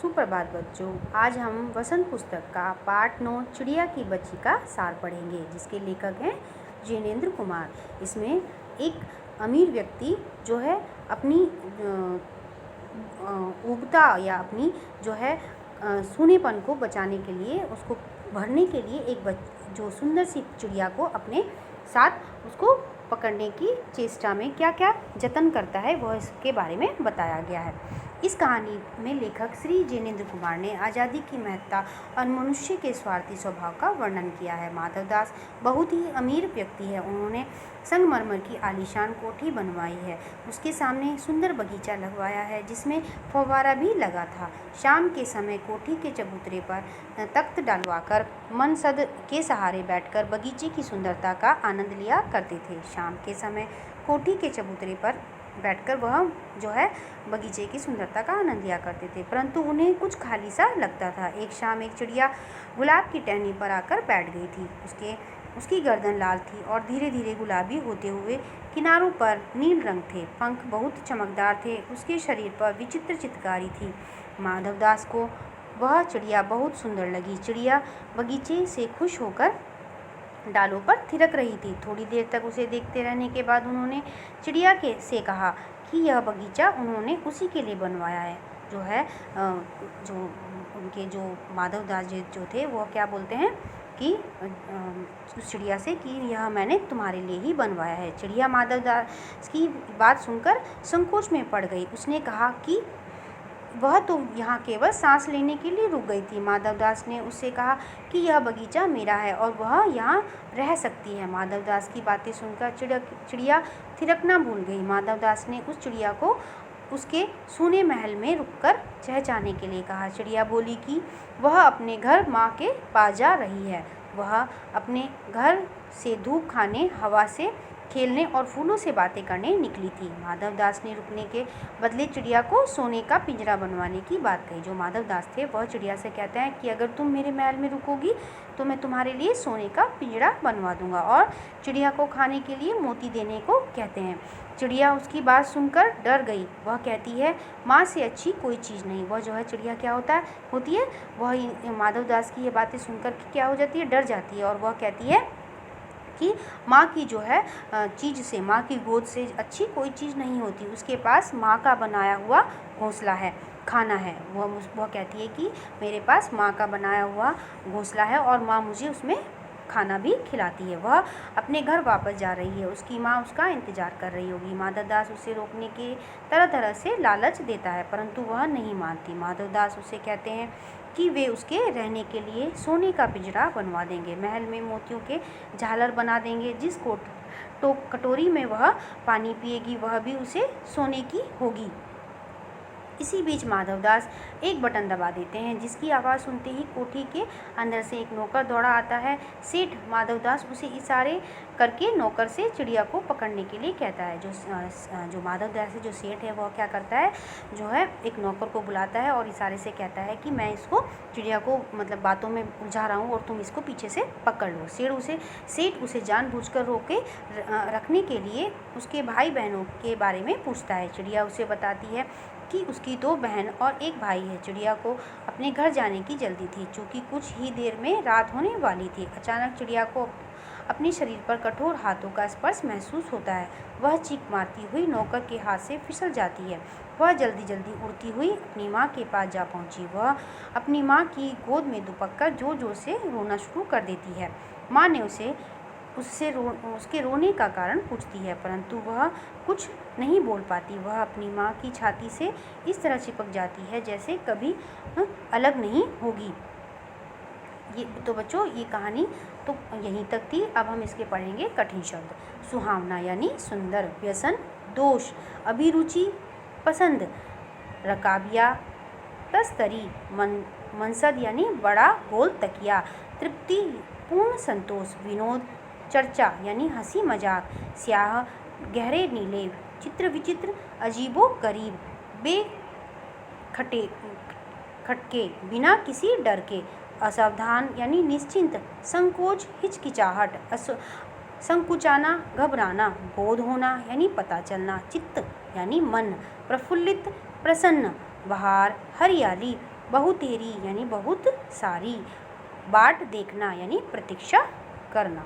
सुप्रभात बच्चों। आज हम वसंत पुस्तक का पाठ 9 चिड़िया की बच्ची का सार पढ़ेंगे, जिसके लेखक हैं जैनेन्द्र कुमार। इसमें एक अमीर व्यक्ति जो है अपनी उबता या अपनी जो है सूनेपन को बचाने के लिए, उसको भरने के लिए एक जो सुंदर सी चिड़िया को अपने साथ उसको पकड़ने की चेष्टा में क्या क्या जतन करता है, वह इसके बारे में बताया गया है। इस कहानी में लेखक श्री जैनेन्द्र कुमार ने आज़ादी की महत्ता और मनुष्य के स्वार्थी स्वभाव का वर्णन किया है। माधवदास बहुत ही अमीर व्यक्ति है। उन्होंने संगमरमर की आलीशान कोठी बनवाई है। उसके सामने सुंदर बगीचा लगवाया है, जिसमें फव्वारा भी लगा था। शाम के समय कोठी के चबूतरे पर तख्त डालवाकर मनसद के सहारे बैठकर बगीचे की सुंदरता का आनंद लिया करते थे। शाम के समय कोठी के चबूतरे पर बैठकर वह जो है बगीचे की सुंदरता का आनंद लिया करते थे, परंतु उन्हें कुछ खाली सा लगता था। एक शाम एक चिड़िया गुलाब की टहनी पर आकर बैठ गई थी। उसकी गर्दन लाल थी और धीरे धीरे गुलाबी होते हुए किनारों पर नील रंग थे। पंख बहुत चमकदार थे। उसके शरीर पर विचित्र चित्रकारी थी। माधवदास को वह चिड़िया बहुत सुंदर लगी। चिड़िया बगीचे से खुश होकर डालों पर थिरक रही थी। थोड़ी देर तक उसे देखते रहने के बाद उन्होंने चिड़िया से कहा कि यह बगीचा उन्होंने उसी के लिए बनवाया है। जो है जो उनके जो माधवदास जी जो थे, वो क्या बोलते हैं कि उस चिड़िया से कि यह मैंने तुम्हारे लिए ही बनवाया है। चिड़िया माधवदास की बात सुनकर संकोच में पड़ गई। उसने कहा कि वह तो यहाँ केवल सांस लेने के लिए रुक गई थी। माधवदास ने उससे कहा कि यह बगीचा मेरा है और वह यहाँ रह सकती है। माधवदास की बातें सुनकर चिड़िया थिरकना भूल गई। माधवदास ने उस चिड़िया को उसके सूने महल में रुककर चहचहाने के लिए कहा। चिड़िया बोली कि वह अपने घर माँ के पास जा रही है। वह अपने घर से धूप खाने, हवा से खेलने और फूलों से बातें करने निकली थी। माधवदास ने रुकने के बदले चिड़िया को सोने का पिंजरा बनवाने की बात कही। जो माधवदास थे वह चिड़िया से कहते हैं कि अगर तुम मेरे महल में रुकोगी तो मैं तुम्हारे लिए सोने का पिंजरा बनवा दूंगा, और चिड़िया को खाने के लिए मोती देने को कहते हैं। चिड़िया उसकी बात सुनकर डर गई। वह कहती है, माँ से अच्छी कोई चीज़ नहीं। वह जो है चिड़िया क्या होती है, वह माधवदास की ये बातें सुनकर क्या हो जाती है, डर जाती है। और वह कहती है कि माँ की जो है चीज़ से, माँ की गोद से अच्छी कोई चीज़ नहीं होती। उसके पास माँ का बनाया हुआ घोंसला है, खाना है। वह कहती है कि मेरे पास माँ का बनाया हुआ घोंसला है और माँ मुझे उसमें खाना भी खिलाती है। वह अपने घर वापस जा रही है। उसकी माँ उसका इंतज़ार कर रही होगी। माधवदास उसे रोकने के तरह तरह से लालच देता है, परंतु वह नहीं मानती। माधवदास उसे कहते हैं कि वे उसके रहने के लिए सोने का पिंजरा बनवा देंगे, महल में मोतियों के झालर बना देंगे। जिस कटोरी में वह पानी पिएगी वह भी उसे सोने की होगी। इसी बीच माधवदास एक बटन दबा देते हैं, जिसकी आवाज़ सुनते ही कोठी के अंदर से एक नौकर दौड़ा आता है। सेठ माधवदास उसे इशारे करके नौकर से चिड़िया को पकड़ने के लिए कहता है। जो माधवदास जो सेठ है वह क्या करता है, जो है एक नौकर को बुलाता है और इशारे से कहता है कि मैं इसको चिड़िया को मतलब बातों में उलझा रहा हूँ और तुम इसको पीछे से पकड़ लो। सेठ उसे जानबूझकर रोके रखने के लिए उसके भाई बहनों के बारे में पूछता है। चिड़िया उसे बताती है कि उसकी 2 बहन और 1 भाई है। चिड़िया को अपने घर जाने की जल्दी थी, चूँकि कुछ ही देर में रात होने वाली थी। अचानक चिड़िया को अपने शरीर पर कठोर हाथों का स्पर्श महसूस होता है। वह चीख मारती हुई नौकर के हाथ से फिसल जाती है। वह जल्दी जल्दी उड़ती हुई अपनी माँ के पास जा पहुँची। वह अपनी माँ की गोद में दुबक कर जोर जोर से रोना शुरू कर देती है। माँ ने उसके रोने का कारण पूछती है, परंतु वह कुछ नहीं बोल पाती। वह अपनी माँ की छाती से इस तरह चिपक जाती है जैसे कभी अलग नहीं होगी। ये तो बच्चों, ये कहानी तो यहीं तक थी। अब हम इसके पढ़ेंगे कठिन शब्द। सुहावना यानी सुंदर, व्यसन दोष, अभिरुचि पसंद, रकाबिया तस्तरी, मनसद यानी बड़ा गोल तकिया, तृप्ति पूर्ण संतोष, विनोद चर्चा यानी हंसी मजाक, स्याह गहरे नीले, चित्र विचित्र अजीबो गरीब, खटके बिना किसी डर के, असावधान यानी निश्चिंत, संकोच हिचकिचाहट, संकुचाना घबराना, बोध होना यानी पता चलना, चित्त यानी मन, प्रफुल्लित प्रसन्न, बहार हरियाली, बहुतेरी यानी बहुत सारी, बाट देखना यानी प्रतीक्षा करना।